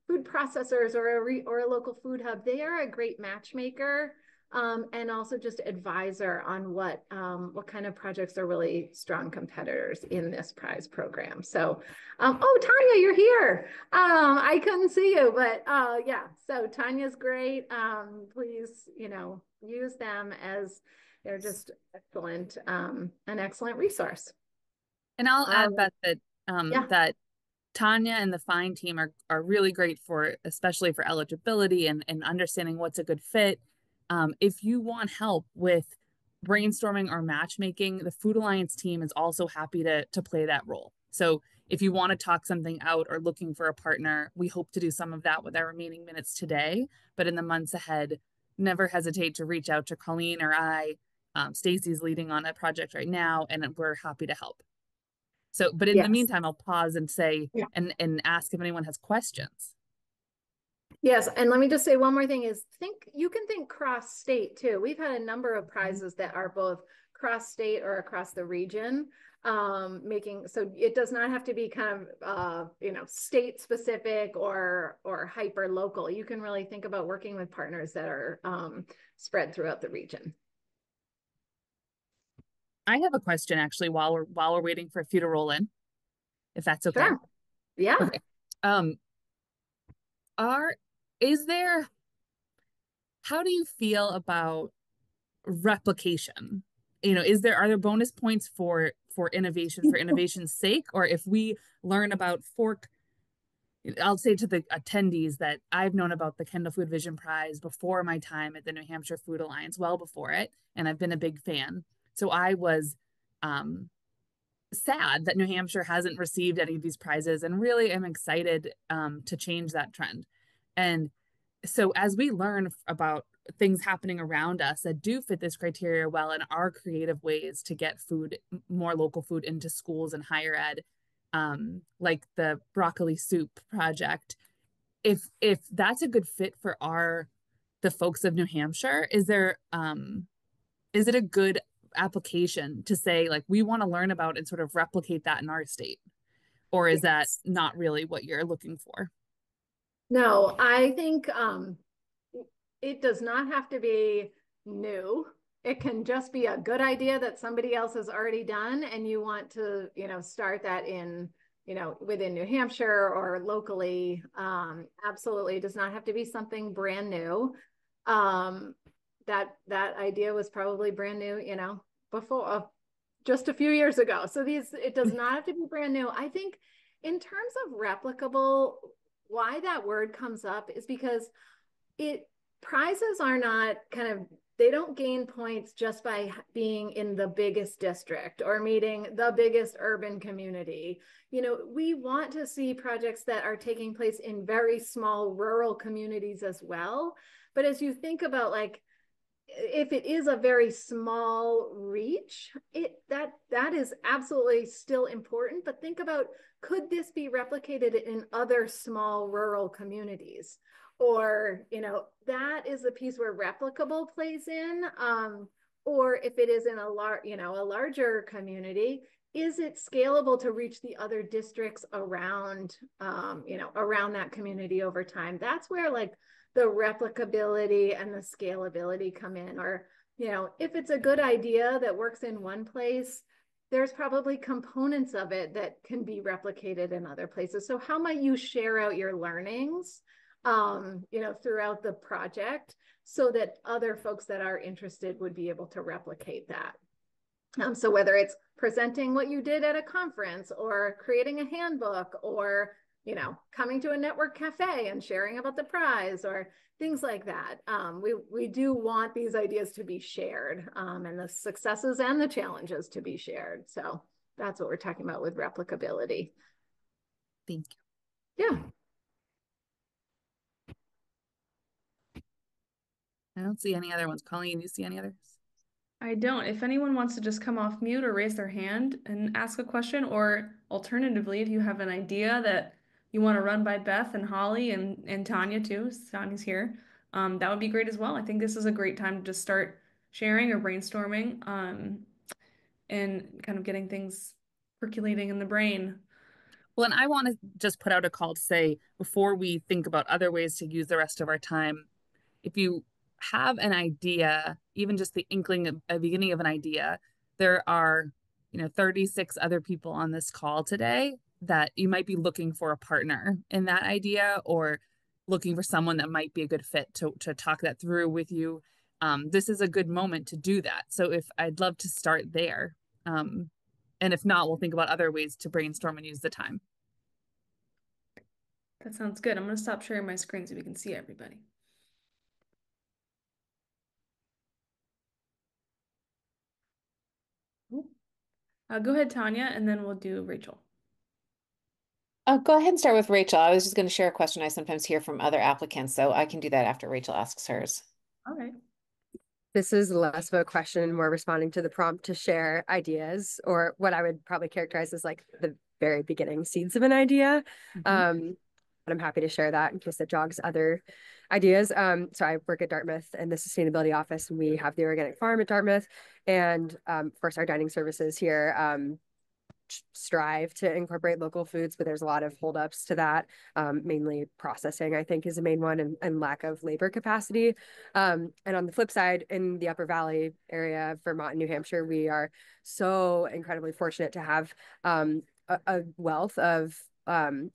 food processors or a local food hub. They are a great matchmaker. And also just advisor on what kind of projects are really strong competitors in this prize program. So, oh, Tanya, you're here. I couldn't see you, but yeah, so Tanya's great. Please, use them as they're just excellent, an excellent resource. And I'll add, Beth, that yeah. that Tanya and the FIND team are really great especially for eligibility and understanding what's a good fit. If you want help with brainstorming or matchmaking, the Food Alliance team is also happy to play that role. So if you want to talk something out or looking for a partner, we hope to do some of that with our remaining minutes today. But in the months ahead, never hesitate to reach out to Colleen or I. Stacy's leading on a project right now, and we're happy to help. So, but in the meantime, I'll pause and say, and ask if anyone has questions. Yes, and let me just say one more thing is you can think cross state too. We've had a number of prizes that are both cross state or across the region, so it does not have to be kind of state specific or hyper local. You can really think about working with partners that are spread throughout the region. I have a question actually while we're waiting for a few to roll in, if that's okay. Sure. Yeah. Okay. How do you feel about replication? Are there bonus points for innovation for innovation's sake? Or if we learn about fork, I'll say to the attendees that I've known about the Kendall Food Vision Prize before my time at the New Hampshire Food Alliance, well before it, and I've been a big fan. So I was sad that New Hampshire hasn't received any of these prizes, and really am excited to change that trend. And so as we learn about things happening around us that do fit this criteria well and are creative ways to get more local food into schools and higher ed, like the broccoli soup project, if that's a good fit for the folks of New Hampshire, is it a good application to say, like, we want to learn about and sort of replicate that in our state? Or is that not really what you're looking for? No, I think it does not have to be new. It can just be a good idea that somebody else has already done, and you want to, start that in, within New Hampshire or locally. Absolutely, it does not have to be something brand new. That idea was probably brand new, before just a few years ago. So it does not have to be brand new. I think in terms of replicable, why that word comes up is because prizes are not they don't gain points just by being in the biggest district or meeting the biggest urban community. We want to see projects that are taking place in very small rural communities as well. But as you think about, like, if it is a very small reach, that is absolutely still important. But think about, could this be replicated in other small rural communities? Or, that is the piece where replicable plays in. Or if it is in a larger community, is it scalable to reach the other districts around, around that community over time? That's where, like, the replicability and the scalability come in. Or, if it's a good idea that works in one place, there's probably components of it that can be replicated in other places. So how might you share out your learnings, throughout the project, so that other folks that are interested would be able to replicate that? So whether it's presenting what you did at a conference, or creating a handbook, or coming to a network cafe and sharing about the prize, or things like that. We do want these ideas to be shared, and the successes and the challenges to be shared. So that's what we're talking about with replicability. Thank you. Yeah. I don't see any other ones. Colleen, you see any others? I don't. If anyone wants to just come off mute or raise their hand and ask a question, or alternatively, if you have an idea that you want to run by Beth and Holly and Tanya too, Tanya's here, that would be great as well. I think this is a great time to just start sharing or brainstorming, and kind of getting things percolating in the brain. Well, and I want to just put out a call to say, before we think about other ways to use the rest of our time, if you have an idea, even just the inkling of a beginning of an idea, there are 36 other people on this call today that you might be looking for a partner in that idea, or looking for someone that might be a good fit to talk that through with you. This is a good moment to do that. So I'd love to start there. And if not, we'll think about other ways to brainstorm and use the time. That sounds good. I'm going to stop sharing my screen so we can see everybody. Go ahead, Tanya, and then we'll do Rachel. I'll go ahead and start with Rachel. I was just going to share a question I sometimes hear from other applicants, so I can do that after Rachel asks hers. All right. This is less of a question, more responding to the prompt to share ideas, or what I would probably characterize as like the very beginning seeds of an idea. But I'm happy to share that in case it jogs other ideas. So I work at Dartmouth in the sustainability office, and we have the organic farm at Dartmouth. And of course, our dining services here strive to incorporate local foods, but there's a lot of holdups to that. Mainly processing, I think, is a main one, and lack of labor capacity. And on the flip side, in the Upper Valley area of Vermont and New Hampshire, we are so incredibly fortunate to have a wealth of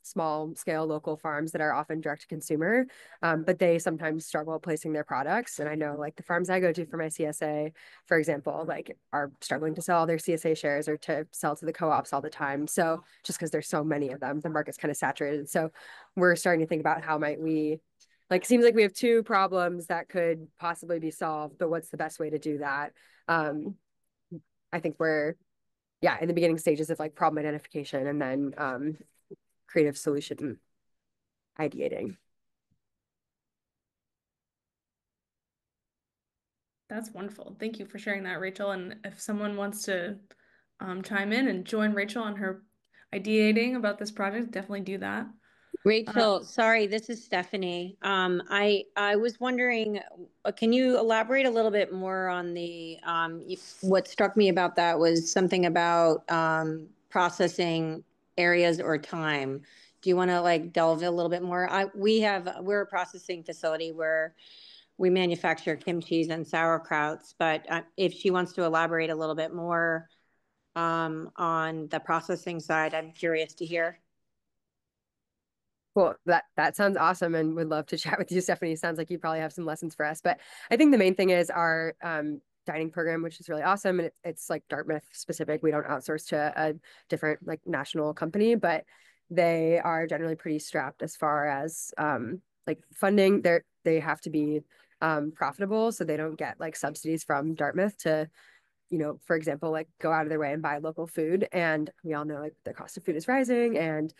small scale local farms that are often direct to consumer, but they sometimes struggle placing their products. And I know like the farms I go to for my CSA, for example, like are struggling to sell all their CSA shares or to sell to the co-ops all the time. So just because there's so many of them, the market's kind of saturated. So we're starting to think about how might we, like, seems like we have two problems that could possibly be solved, but what's the best way to do that? I think we're, yeah, in the beginning stages of like problem identification, and then creative solution ideating. That's wonderful. Thank you for sharing that, Rachel. And if someone wants to chime in and join Rachel on her ideating about this project, definitely do that. Rachel, sorry, this is Stephanie. I was wondering, can you elaborate a little bit more on the what struck me about that was something about processing areas or time. Do you want to like delve a little bit more? We're a processing facility where we manufacture kimchis and sauerkrauts, but if she wants to elaborate a little bit more on the processing side, I'm curious to hear. Cool. That sounds awesome, and would love to chat with you, Stephanie. Sounds like you probably have some lessons for us. But I think the main thing is our dining program, which is really awesome, and it's like Dartmouth specific. We don't outsource to a different like national company, but they are generally pretty strapped as far as like funding. They have to be profitable, so they don't get like subsidies from Dartmouth to, you know, for example, like go out of their way and buy local food. And we all know like the cost of food is rising. And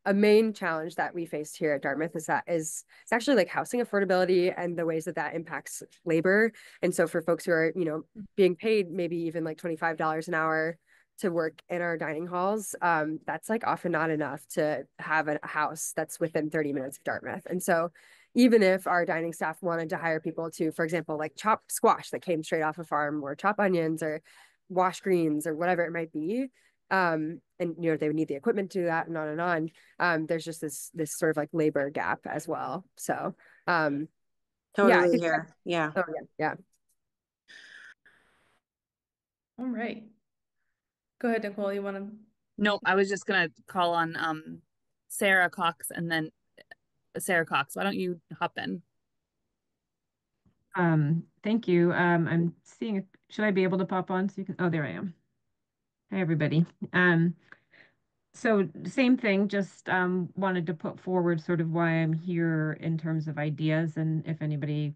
a main challenge that we faced here at Dartmouth is it's actually like housing affordability and the ways that that impacts labor. And so for folks who are, you know, being paid maybe even like $25 an hour to work in our dining halls, that's like often not enough to have a house that's within 30 minutes of Dartmouth. And so even if our dining staff wanted to hire people to, for example, like chop squash that came straight off a farm, or chop onions, or wash greens, or whatever it might be, and you know, they would need the equipment to do that, and on and on. There's just this sort of like labor gap as well. So Totally. yeah, I think yeah. oh yeah. All right. Go ahead, Nicole. You want to? No, I was just gonna call on Sarah Cox, and then Sarah Cox. Why don't you hop in? Thank you. I'm seeing if, should I be able to pop on so you can, oh, there I am. Hi, everybody. So same thing, just wanted to put forward sort of why I'm here in terms of ideas, and if anybody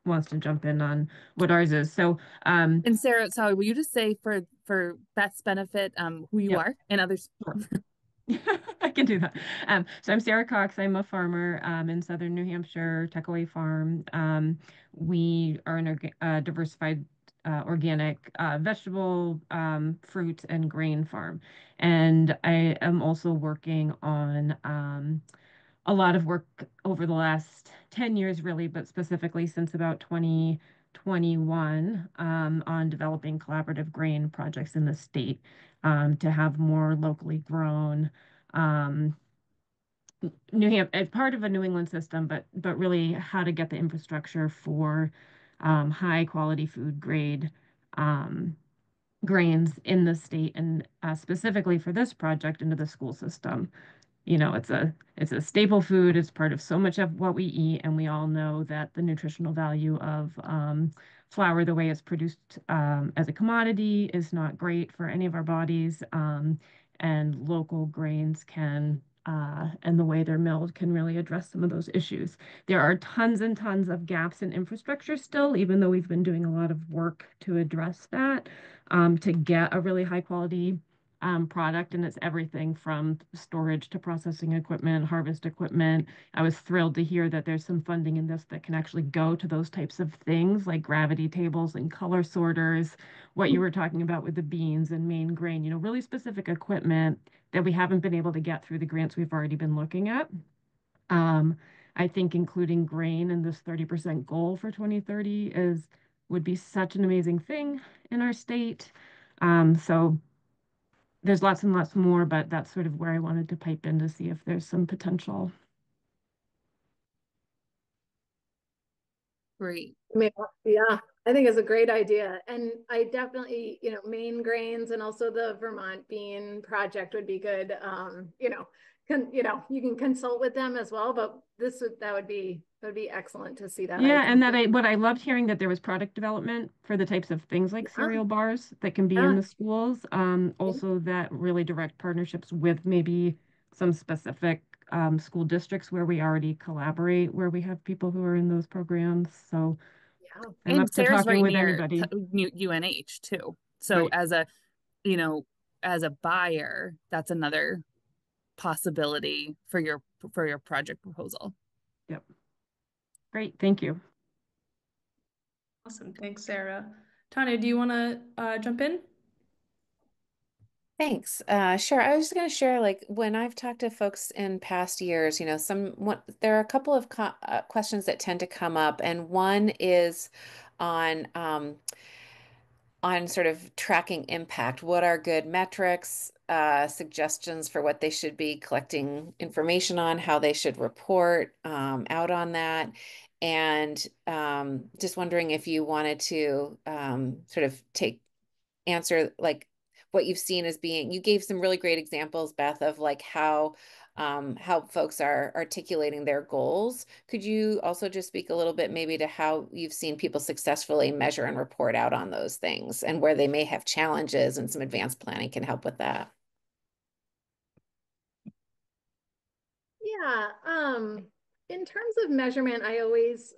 wants to jump in on what ours is. So And Sarah, sorry, will you just say for Beth's benefit who you are and others? Sure. I can do that. So I'm Sarah Cox. I'm a farmer in southern New Hampshire, Tuckaway Farm. We are a diversified organic vegetable, fruit, and grain farm. And I am also working on a lot of work over the last 10 years, really, but specifically since about 2021 on developing collaborative grain projects in the state to have more locally grown New Hampshire as part of a New England system, but really how to get the infrastructure for high quality food grade grains in the state, and specifically for this project into the school system. You know, it's a staple food. It's part of so much of what we eat, and we all know that the nutritional value of flour, the way it's produced as a commodity, is not great for any of our bodies. And local grains can, and the way they're milled can really address some of those issues. There are tons and tons of gaps in infrastructure still, even though we've been doing a lot of work to address that, to get a really high quality product, and it's everything from storage to processing equipment, harvest equipment. I was thrilled to hear that there's some funding in this that can actually go to those types of things like gravity tables and color sorters, what you were talking about with the beans and main grain, you know, really specific equipment that we haven't been able to get through the grants we've already been looking at. I think including grain in this 30% goal for 2030 would be such an amazing thing in our state. So there's lots and lots more, but that's sort of where I wanted to pipe in to see if there's some potential. Great. Yeah, I think it's a great idea. And I definitely, you know, Maine grains and also the Vermont bean project would be good. You know, you can consult with them as well, but that would be excellent to see that. Yeah, and what I loved hearing that there was product development for the types of things like cereal bars that can be in the schools. Also that really direct partnerships with maybe some specific school districts where we already collaborate, where we have people who are in those programs. So I'm And up to Sarah's talking right with near anybody. UNH too. So Right. as a buyer, that's another possibility for your project proposal. Yep. Great. Thank you. Awesome. Thanks, Sarah. Tanya, do you want to jump in? Thanks. Sure. I was just going to share, like, when I've talked to folks in past years, you know, there are a couple of questions that tend to come up, and one is on sort of tracking impact. What are good metrics, suggestions for what they should be collecting information on, how they should report out on that. And just wondering if you wanted to sort of answer like what you've seen as being, you gave some really great examples, Beth, of like how folks are articulating their goals. Could you also just speak a little bit maybe to how you've seen people successfully measure and report out on those things and where they may have challenges, and some advanced planning can help with that? Yeah, in terms of measurement, I always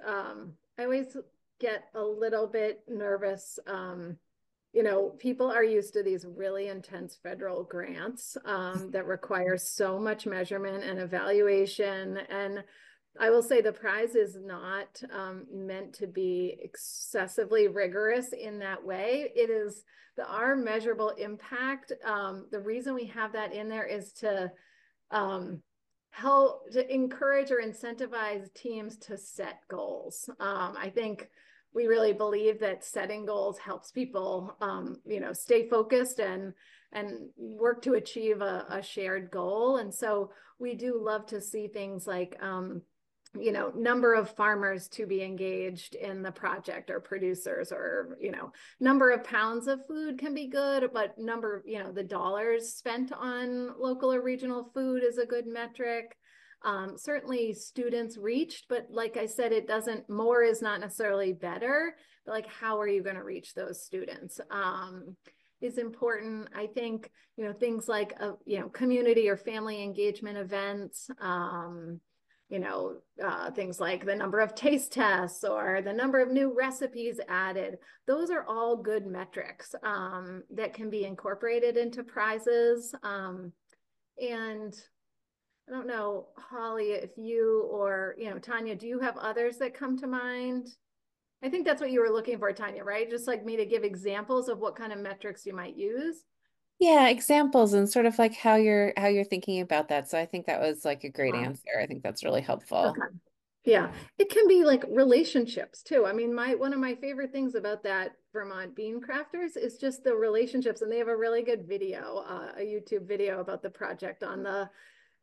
get a little bit nervous. You know, people are used to these really intense federal grants that require so much measurement and evaluation. And I will say the prize is not meant to be excessively rigorous in that way. It is our measurable impact. The reason we have that in there is to help to encourage or incentivize teams to set goals. I think we really believe that setting goals helps people, you know, stay focused and work to achieve a shared goal. And so we do love to see things like, you know, number of farmers to be engaged in the project or producers, or, you know, number of pounds of food can be good, but you know, the dollars spent on local or regional food is a good metric. Certainly students reached, but like I said, more is not necessarily better, but like, how are you going to reach those students? Is important. I think, you know, things like, you know, community or family engagement events, you know, things like the number of taste tests or the number of new recipes added. Those are all good metrics that can be incorporated into prizes. And I don't know, Holly, if you or, you know, Tanya, do you have others that come to mind? I think that's what you were looking for, Tanya, right? Just like me to give examples of what kind of metrics you might use. Yeah, examples and sort of like how you're thinking about that. So I think that was like a great answer. I think that's really helpful. Okay. Yeah, it can be like relationships too. I mean, one of my favorite things about that Vermont Bean Crafters is just the relationships, and they have a really good video, a YouTube video about the project on the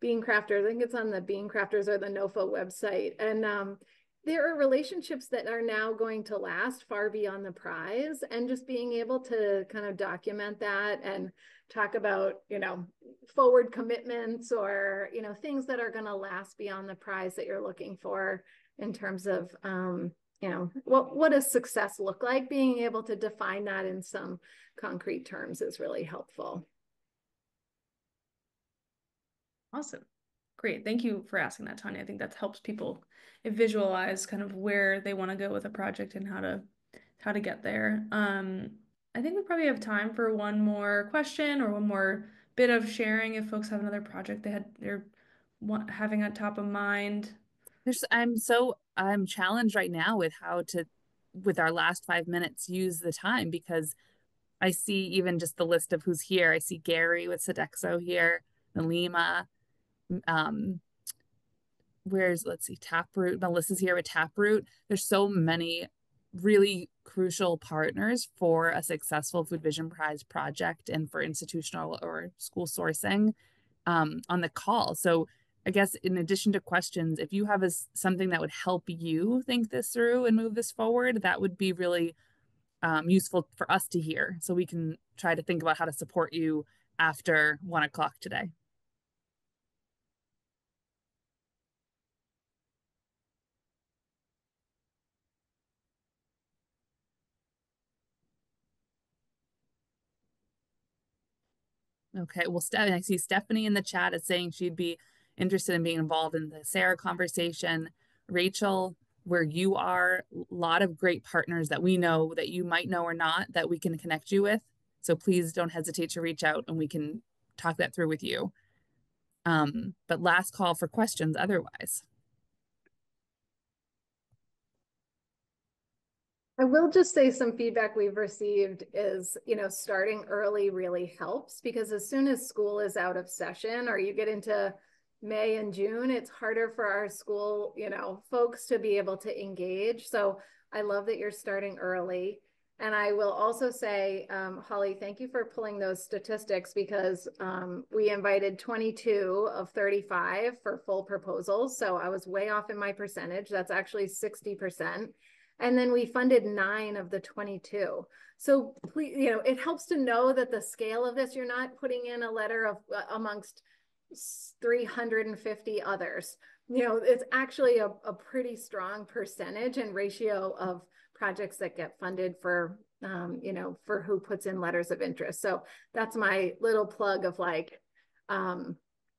Bean Crafters. I think it's on the Bean Crafters or the NOFA website. And there are relationships that are now going to last far beyond the prize, and just being able to kind of document that and talk about, you know, forward commitments or, you know, things that are going to last beyond the prize that you're looking for in terms of, you know, what does success look like? Being able to define that in some concrete terms is really helpful. Awesome. Great. Thank you for asking that, Tanya. I think that helps people visualize kind of where they want to go with a project and how to get there. I think we probably have time for one more question or one more bit of sharing if folks have another project they're having on top of mind. I'm challenged right now with how to, with our last 5 minutes, use the time, because I see even just the list of who's here. I see Gary with Sodexo here, Nalima, um, let's see, Taproot. Melissa's here with Taproot. There's so many really crucial partners for a successful Food Vision Prize project and for institutional or school sourcing on the call. So I guess in addition to questions, if you have something that would help you think this through and move this forward, that would be really useful for us to hear, so we can try to think about how to support you after 1 o'clock today. Okay, well, I see Stephanie in the chat is saying she'd be interested in being involved in the Sarah conversation. Rachel, where you are, a lot of great partners that we know that you might know or not that we can connect you with. So please don't hesitate to reach out and we can talk that through with you. But last call for questions otherwise. I will just say some feedback we've received is, starting early really helps, because as soon as school is out of session or you get into May and June, it's harder for our school, folks to be able to engage. So I love that you're starting early. And I will also say, Holly, thank you for pulling those statistics, because we invited 22 of 35 for full proposals. So I was way off in my percentage. That's actually 60%. And then we funded 9 of the 22. So please, it helps to know that the scale of this, you're not putting in a letter of amongst 350 others. It's actually a pretty strong percentage and ratio of projects that get funded for, for who puts in letters of interest. So that's my little plug of like,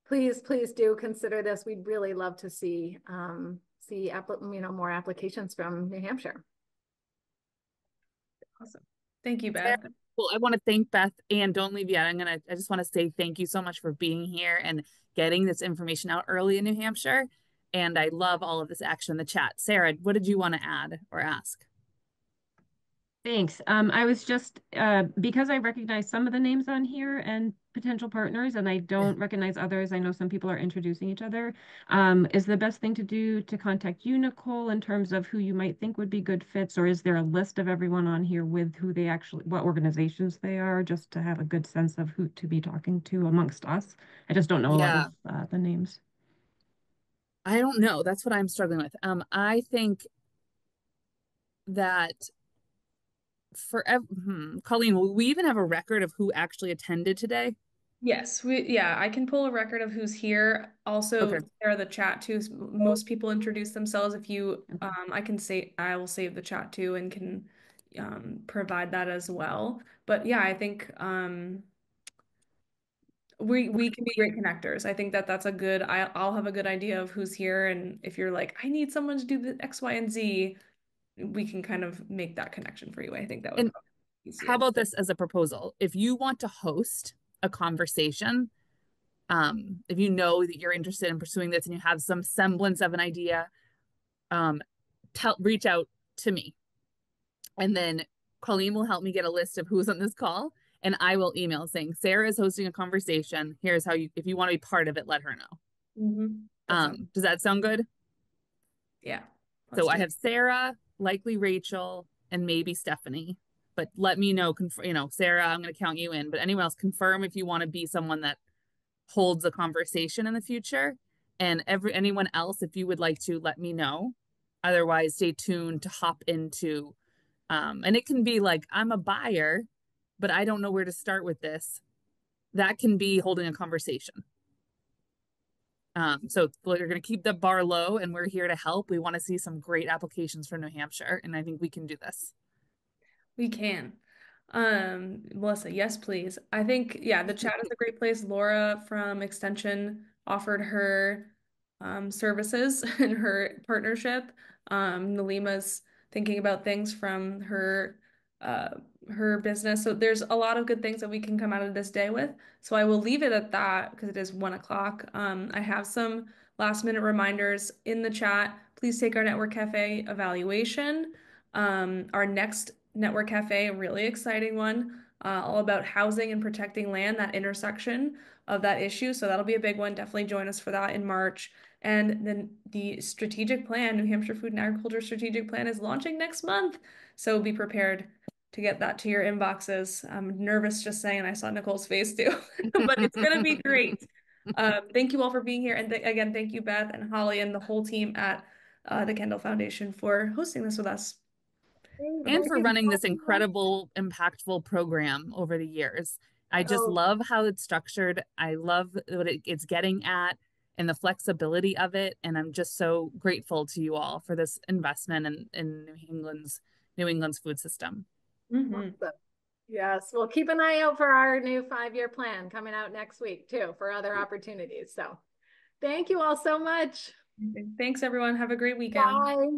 please do consider this. We'd really love to see more applications from New Hampshire. Awesome. Thank you, Beth. Well, I want to thank Beth, and don't leave yet. I just want to say thank you so much for being here and getting this information out early in New Hampshire. And I love all of this action in the chat. Sarah, what did you want to add or ask? Thanks. I was just, because I recognize some of the names on here and potential partners, and I don't recognize others. I know some people are introducing each other. Is the best thing to do to contact you, Nicole, in terms of who you might think would be good fits, or is there a list of everyone on here with who they actually, what organizations they are, just to have a good sense of who to be talking to amongst us? I just don't know a lot of the names. I don't know. That's what I'm struggling with. I think that Colleen, will we even have a record of who actually attended today? Yes, I can pull a record of who's here. Also, Okay. share the chat too. Most people introduce themselves. If you, I will save the chat too and can provide that as well. But yeah, I think we can be great connectors. I think that's a good. I'll have a good idea of who's here, and if you're like, I need someone to do the X, Y, and Z, we can kind of make that connection for you. I think that would. How about this as a proposal? If you want to host a conversation, if you know that you're interested in pursuing this and you have some semblance of an idea, reach out to me. And then Colleen will help me get a list of who's on this call. And I will email saying, Sarah is hosting a conversation. Here's how if you want to be part of it, let her know. Does that sound good? Yeah. So I have Sarah, likely Rachel, and maybe Stephanie. But let me know, Sarah, I'm going to count you in. But anyone else, confirm if you want to be someone that holds a conversation in the future. And anyone else, if you would like to, let me know. Otherwise, stay tuned to hop into, and it can be like, I'm a buyer, but I don't know where to start with this. That can be holding a conversation. So we're going to keep the bar low, and we're here to help. We want to see some great applications for New Hampshire, and I think we can do this. We can. Melissa, yes, please. I think, yeah, the chat is a great place. Laura from Extension offered her services in her partnership. Nalima's thinking about things from her her business. So there's a lot of good things that we can come out of this day with. So I will leave it at that because it is 1 o'clock. I have some last minute reminders in the chat. Please take our Network Cafe evaluation. Our next Network Cafe, a really exciting one, all about housing and protecting land, that intersection of that issue. So that'll be a big one. Definitely join us for that in March. And then the strategic plan, New Hampshire Food and Agriculture Strategic Plan, is launching next month. So be prepared to get that to your inboxes. I'm nervous just saying, and I saw Nicole's face too, but it's going to be great. Thank you all for being here. And again, thank you, Beth and Holly and the whole team at the Kendall Foundation for hosting this with us. And for running this incredible, impactful program over the years. I just love how it's structured. I love what it's getting at and the flexibility of it. And I'm just so grateful to you all for this investment in New England's food system. Awesome. Yes, we'll keep an eye out for our new 5-year plan coming out next week too for other opportunities. So thank you all so much. Thanks everyone. Have a great weekend. Bye.